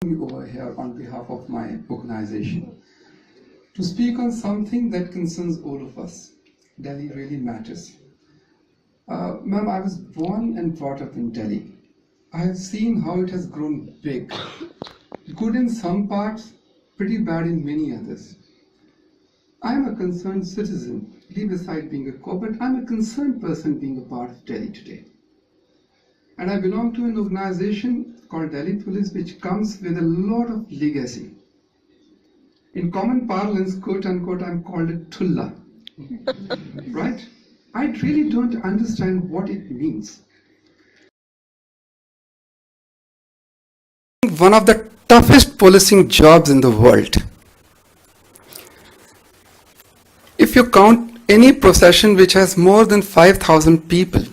Over here on behalf of my organization to speak on something that concerns all of us. Delhi really matters. Ma'am, I was born and brought up in Delhi. I have seen how it has grown big. Good in some parts, pretty bad in many others. I am a concerned citizen. Leave aside being a corporate, I'm a concerned person being a part of Delhi today. And I belong to an organization called Delhi Police, which comes with a lot of legacy. In common parlance, quote unquote, I'm called a Tulla. Right? I really don't understand what it means. One of the toughest policing jobs in the world. If you count any procession which has more than 5,000 people,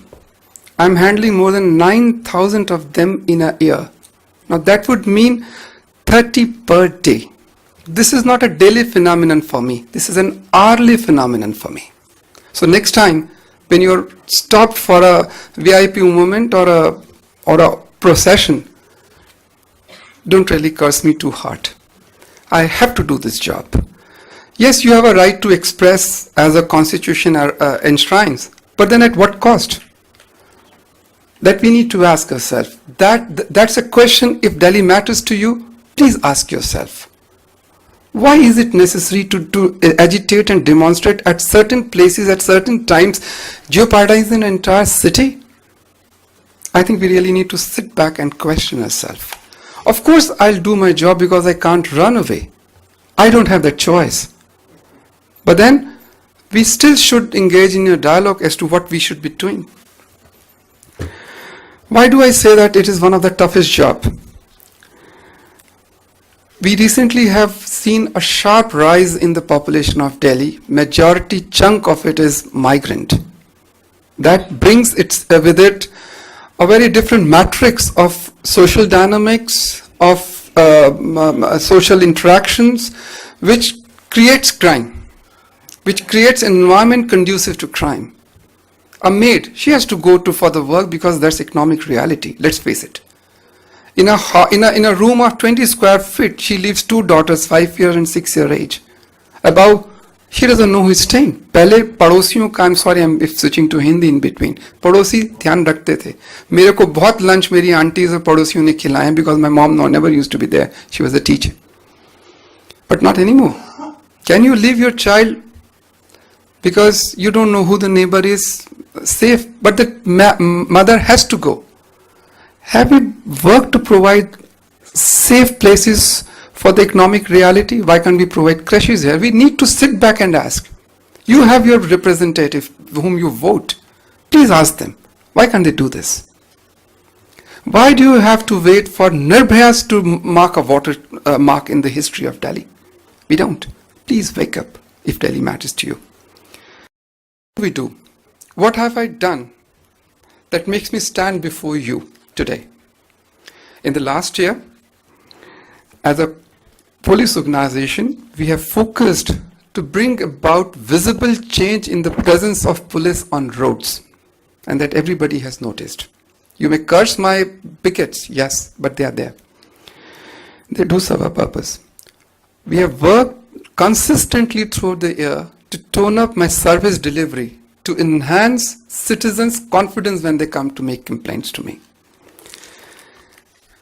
I'm handling more than 9,000 of them in a year. Now that would mean 30 per day. This is not a daily phenomenon for me. This is an hourly phenomenon for me. So next time when you're stopped for a VIP moment or a procession, don't really curse me too hard. I have to do this job. Yes, you have a right to express as a constitution enshrines, but then at what cost? That we need to ask ourselves. That's a question. If Delhi matters to you, please ask yourself. Why is it necessary to agitate and demonstrate at certain places at certain times, jeopardize an entire city? I think we really need to sit back and question ourselves. Of course, I'll do my job because I can't run away. I don't have that choice. But then, we still should engage in a dialogue as to what we should be doing. Why do I say that it is one of the toughest jobs? We recently have seen a sharp rise in the population of Delhi. Majority chunk of it is migrant. That brings with it a very different matrix of social dynamics, of social interactions, which creates crime, which creates an environment conducive to crime. A maid, she has to go for the work because that's economic reality. Let's face it. In a room of 20 square feet, she leaves two daughters, 5-year and 6-year age. Above, she doesn't know who is staying. पहले पड़ोसियों का, I'm sorry, I'm switching to Hindi in between. पड़ोसी ध्यान रखते थे. मेरे को बहुत lunch मेरी aunties और पड़ोसियों ने खिलाए because my mom never used to be there. She was a teacher. But not anymore. Can you leave your child because you don't know who the neighbor is? Safe, but the mother has to go. Have we worked to provide safe places for the economic reality? Why can't we provide creches here? We need to sit back and ask. You have your representative whom you vote. Please ask them. Why can't they do this? Why do you have to wait for Nirbhayas to mark a watermark in the history of Delhi? We don't. Please wake up if Delhi matters to you. What do we do? What have I done that makes me stand before you today? In the last year, as a police organization, we have focused to bring about visible change in the presence of police on roads, and that everybody has noticed. You may curse my pickets, yes, but they are there. They do serve a purpose. We have worked consistently throughout the year to tone up my service delivery, to enhance citizens' confidence when they come to make complaints to me.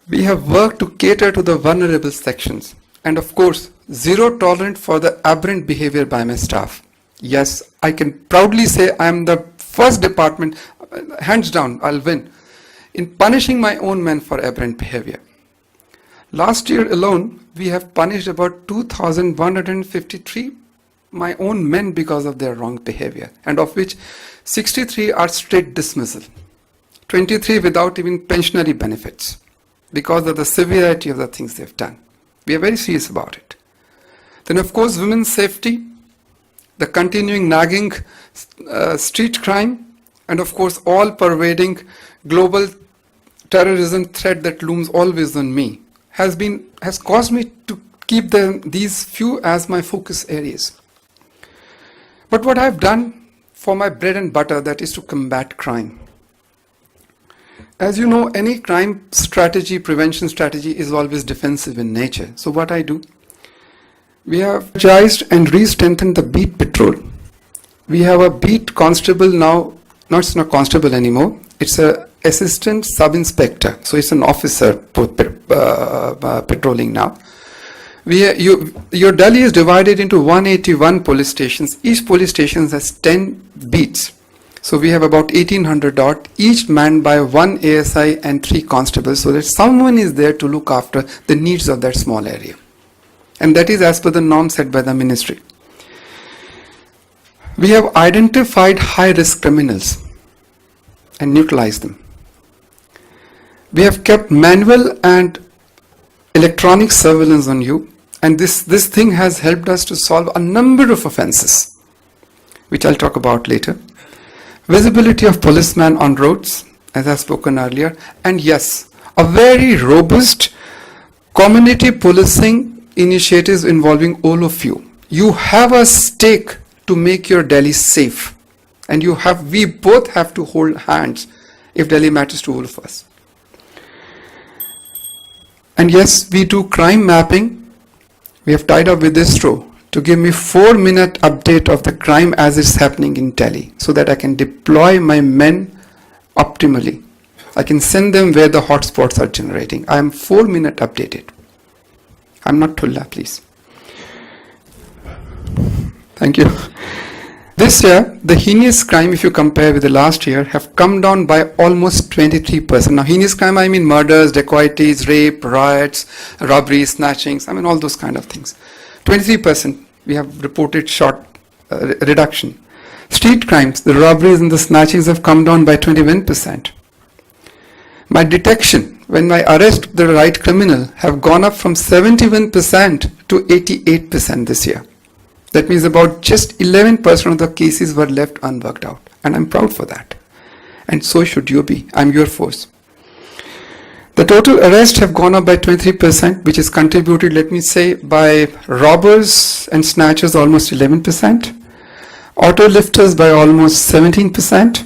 We have worked to cater to the vulnerable sections, and of course, zero tolerance for the aberrant behavior by my staff. Yes, I can proudly say I am the first department, hands down, I'll win, in punishing my own men for aberrant behavior. Last year alone, we have punished about 2,153 my own men because of their wrong behavior, and of which 63 are straight dismissal, 23 without even pensionary benefits because of the severity of the things they've done. We are very serious about it. Then of course women's safety, the continuing nagging street crime, and of course all pervading global terrorism threat that looms always on me has caused me to keep these few as my focus areas. But what I've done for my bread and butter, that is to combat crime. As you know, any crime strategy, prevention strategy is always defensive in nature. So what I do, we have energized and re-strengthened the beat patrol. We have a beat constable now, not it's not constable anymore, it's a assistant sub-inspector. So it's an officer patrolling now. Your Delhi is divided into 181 police stations. Each police station has 10 beats. So we have about 1800 odd, each manned by one ASI and 3 constables, so that someone is there to look after the needs of that small area. And that is as per the norm set by the ministry. We have identified high-risk criminals and neutralized them. We have kept manual and electronic surveillance on you, and this thing has helped us to solve a number of offences, which I'll talk about later. Visibility of policemen on roads, as I've spoken earlier, and yes, a very robust community policing initiatives involving all of you. You have a stake to make your Delhi safe, and we both have to hold hands if Delhi matters to all of us. And yes, we do crime mapping. We have tied up with ISRO to give me 4-minute update of the crime as it's happening in Delhi, so that I can deploy my men optimally. I can send them where the hotspots are generating. I am 4-minute updated. I'm not Tulla, please. Thank you. This year, the heinous crime, if you compare with the last year, have come down by almost 23%. Now, heinous crime, I mean murders, dacoities, rape, riots, robberies, snatchings, I mean all those kind of things. 23% we have reported short reduction. Street crimes, the robberies and the snatchings have come down by 21%. My detection, when I arrest the right criminal, have gone up from 71% to 88% this year. That means about just 11% of the cases were left unworked out. And I'm proud for that. And so should you be. I'm your force. The total arrests have gone up by 23%, which is contributed, let me say, by robbers and snatchers almost 11%, auto lifters by almost 17%,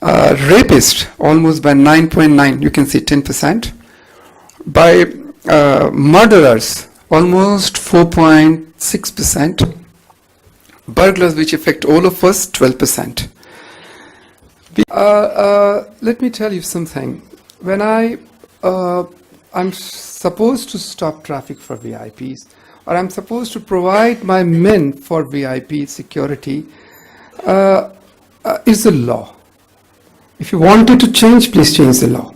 rapists almost by 9.9, you can see 10%, by murderers almost 4.6%, burglars, which affect all of us, 12%. Let me tell you something. When I'm supposed to stop traffic for VIPs, or I'm supposed to provide my men for VIP security, is the law. If you wanted to change, please change the law.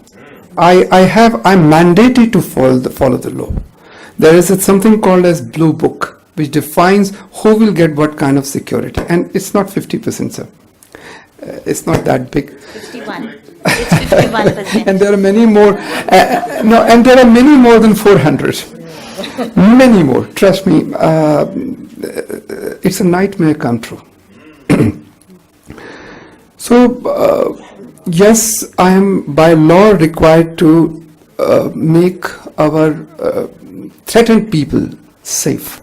I'm mandated to follow the law. There is something called as Blue Book, which defines who will get what kind of security, and it's not 50%, sir. It's not that big. 51. It's 51%. And there are many more. And there are many more than 400. Many more. Trust me. It's a nightmare come true. So, yes, I am by law required to make our threatened people safe.